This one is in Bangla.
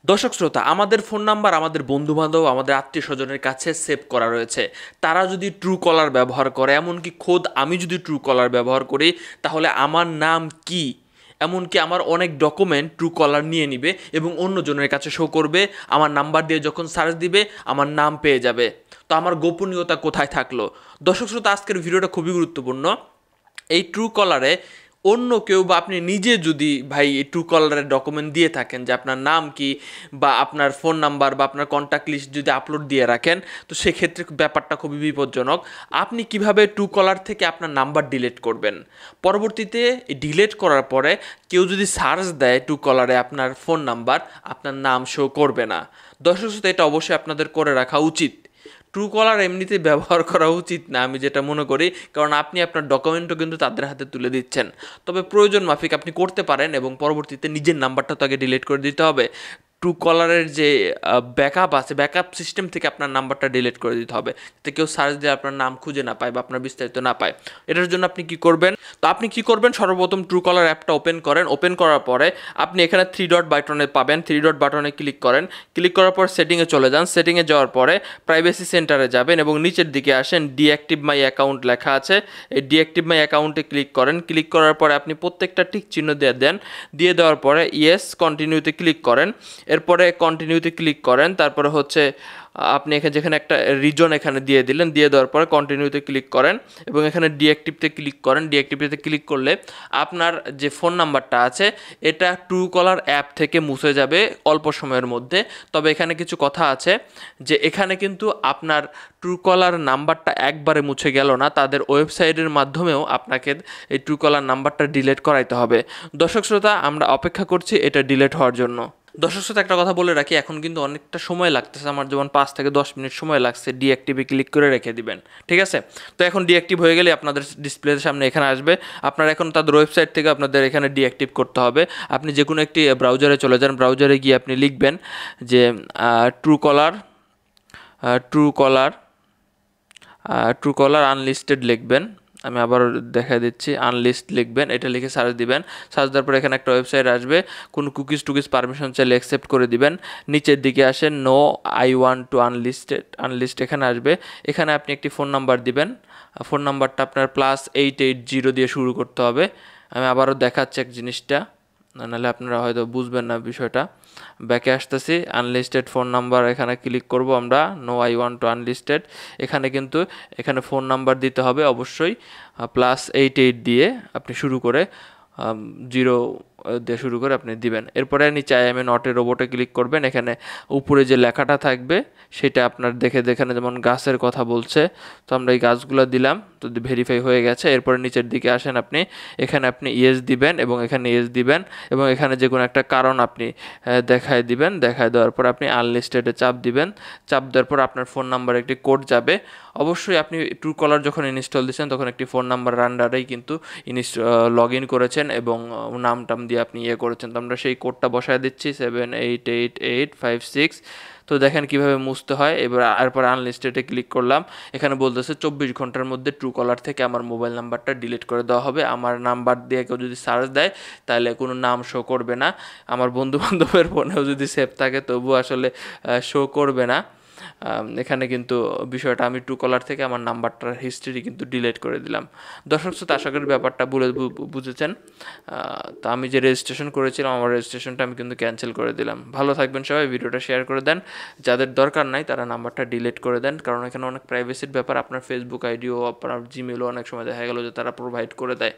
দর্শক শ্রোতা, আমাদের ফোন নাম্বার আমাদের বন্ধুবান্ধব, আমাদের আত্মীয় স্বজনের কাছে সেভ করা রয়েছে। তারা যদি ট্রু কলার ব্যবহার করে, এমনকি খোদ আমি যদি ট্রু কলার ব্যবহার করি, তাহলে আমার নাম কি, এমনকি আমার অনেক ডকুমেন্ট ট্রু কলার নিয়ে নিবে এবং অন্যজনের কাছে শো করবে। আমার নাম্বার দিয়ে যখন সার্চ দিবে, আমার নাম পেয়ে যাবে। তো আমার গোপনীয়তা কোথায় থাকলো? দর্শক শ্রোতা, আজকের ভিডিওটা খুবই গুরুত্বপূর্ণ। এই ট্রু কলারে অন্য কেউ বা আপনি নিজে যদি ভাই এই ট্রু কলারের ডকুমেন্ট দিয়ে থাকেন যে আপনার নাম কি বা আপনার ফোন নাম্বার বা আপনার কন্ট্যাক্ট লিস্ট যদি আপলোড দিয়ে রাখেন, তো সেক্ষেত্রে ব্যাপারটা খুবই বিপজ্জনক। আপনি কিভাবে ট্রু কলার থেকে আপনার নাম্বার ডিলিট করবেন? পরবর্তীতে ডিলিট করার পরে কেউ যদি সার্চ দেয় ট্রু কলারে আপনার ফোন নাম্বার, আপনার নাম শো করবে না। দর্শক শ্রোতা, এটা অবশ্যই আপনাদের করে রাখা উচিত। ট্রু কলার এমনিতে ব্যবহার করা উচিত না, আমি যেটা মনে করি, কারণ আপনি আপনার ডকুমেন্টও কিন্তু তাদের হাতে তুলে দিচ্ছেন। তবে প্রয়োজন মাফিক আপনি করতে পারেন এবং পরবর্তীতে নিজের নাম্বারটা তো আগে ডিলিট করে দিতে হবে। ট্রু কলারের যে ব্যাকআপ আছে, ব্যাকআপ সিস্টেম থেকে আপনার নাম্বারটা ডিলিট করে দিতে হবে, যাতে কেউ সার্চ দিয়ে আপনার নাম খুঁজে না পায় বা আপনার বিস্তারিত না পায়। এটার জন্য আপনি কি করবেন? তো আপনি কি করবেন, সর্বপ্রথম ট্রু কলার অ্যাপটা ওপেন করেন। ওপেন করার পরে আপনি এখানে থ্রি ডট বাটনে পাবেন, থ্রি ডট বাটনে ক্লিক করেন। ক্লিক করার পর সেটিংয়ে চলে যান। সেটিংয়ে যাওয়ার পরে প্রাইভেসি সেন্টারে যাবেন এবং নিচের দিকে আসেন, ডিঅ্যাক্টিভ মাই অ্যাকাউন্ট লেখা আছে, এই ডিঅ্যাক্টিভ মাই অ্যাকাউন্টে ক্লিক করেন। ক্লিক করার পরে আপনি প্রত্যেকটা টিক চিহ্ন দিয়ে দেন। দিয়ে দেওয়ার পরে ইয়েস কন্টিনিউতে ক্লিক করেন। এরপরে কন্টিনিউতে ক্লিক করেন। তারপরে হচ্ছে আপনি এখানে যেখানে একটা রিজন এখানে দিয়ে দিলেন, দিয়ে দেওয়ার পরে কন্টিনিউতে ক্লিক করেন এবং এখানে ডিঅ্যাক্টিভতে ক্লিক করেন। ডিঅ্যাক্টিভতে ক্লিক করলে আপনার যে ফোন নাম্বারটা আছে এটা ট্রু কলার অ্যাপ থেকে মুছে যাবে অল্প সময়ের মধ্যে। তবে এখানে কিছু কথা আছে, যে এখানে কিন্তু আপনার ট্রু কলার নাম্বারটা একবারে মুছে গেল না, তাদের ওয়েবসাইটের মাধ্যমেও আপনাকে এই ট্রু কলার নাম্বারটা ডিলিট করাইতে হবে। দর্শক শ্রোতা, আমরা অপেক্ষা করছি এটা ডিলিট হওয়ার জন্য। দর্শক শ্রোতা, একটা কথা বলে রাখি, এখন কিন্তু অনেকটা সময় লাগতেছে, আমার যেমন 5 থেকে 10 মিনিট সময় লাগছে। ডিঅ্যাক্টিভে ক্লিক করে রেখে দিবেন, ঠিক আছে? তো এখন ডিঅ্যাক্টিভ হয়ে গেলে আপনাদের ডিসপ্লের সামনে এখানে আসবে। আপনারা এখন তাদের ওয়েবসাইট থেকে আপনাদের এখানে ডিঅ্যাক্টিভ করতে হবে। আপনি যে কোনো একটি ব্রাউজারে চলে যান। ব্রাউজারে গিয়ে আপনি লিখবেন যে ট্রু কলার, ট্রু কলার, ট্রু কলার আনলিস্টেড লিখবেন। আমি আবার দেখা দিচ্ছি, আনলিস্ট লিখবেন, এটা লিখে সার্চ দিবেন। সার্চ দেওয়ার পর এখানে একটা ওয়েবসাইট আসবে, কোনো কুকিজ টুকিজ পারমিশন চাইলে অ্যাকসেপ্ট করে দিবেন। নিচের দিকে আসেন, no I want to unlist এখানে আসবে। এখানে আপনি একটি ফোন নাম্বার দিবেন। ফোন নাম্বারটা আপনার +880 দিয়ে শুরু করতে হবে। আমি আবারও দেখাচ্ছি এক জিনিসটা, নাহলে আপনারা হয়তো বুঝবেন না বিষয়টা। ব্যাকে আসতেছি, আনলিস্টেড ফোন নাম্বার এখানে ক্লিক করব আমরা, no I want to unlisted. এখানে কিন্তু এখানে ফোন নাম্বার দিতে হবে অবশ্যই, +88 দিয়ে আপনি শুরু করে 0 দিয়ে শুরু করে আপনি দিবেন। এরপরে নিচে I am a not a রোবটে ক্লিক করবেন। এখানে উপরে যে লেখাটা থাকবে সেটা আপনার দেখে এখানে যেমন গাছের কথা বলছে, তো আমরা এই গাছগুলো দিলাম, তো ভেরিফাই হয়ে গেছে। এরপরে নিচের দিকে আসেন আপনি, এখানে আপনি ইয়েস দিবেন এবং এখানে ইয়েস দিবেন এবং এখানে যে কোনো একটা কারণ আপনি দেখায় দিবেন। দেখায় দেওয়ার পর আপনি আনলিস্টেডে চাপ দিবেন। চাপ দেওয়ার পর আপনার ফোন নাম্বারে একটি কোড যাবে। অবশ্যই আপনি ট্রু কলার যখন ইনস্টল দিচ্ছেন তখন একটি ফোন নাম্বার আন্ডারেই কিন্তু লগ ইন করেছেন এবং নাম টাম দিয়ে আপনি ইয়ে করেছেন। তো আমরা সেই কোডটা বসায় দিচ্ছি, 788856। তো দেখেন কীভাবে মুছতে হয়। এরপর আনলিস্টেডে ক্লিক করলাম। এখানে বলতেছে 24 ঘন্টার মধ্যে ট্রু কলার থেকে আমার মোবাইল নাম্বারটা ডিলিট করে দেওয়া হবে। আমার নাম্বার দিয়ে কেউ যদি সার্চ দেয় তাহলে কোনো নাম শো করবে না। আমার বন্ধুবান্ধবের ফোনেও যদি সেভ থাকে তবুও আসলে শো করবে না। এখানে কিন্তু বিষয়টা, আমি ট্রু কলার থেকে আমার নাম্বারটার হিস্ট্রি কিন্তু ডিলিট করে দিলাম। দর্শক শ্রোতা, আশা করি ব্যাপারটা বুঝেছেন। তো আমি যে রেজিস্ট্রেশন করেছিলাম, আমার রেজিস্ট্রেশনটা আমি কিন্তু ক্যান্সেল করে দিলাম। ভালো থাকবেন সবাই, ভিডিওটা শেয়ার করে দেন। যাদের দরকার নাই তারা নাম্বারটা ডিলিট করে দেন, কারণ এখানে অনেক প্রাইভেসির ব্যাপার। আপনার ফেসবুক আইডিও, আপনার জিমেলও অনেক সময় দেখা গেল যে তারা প্রোভাইড করে দেয়।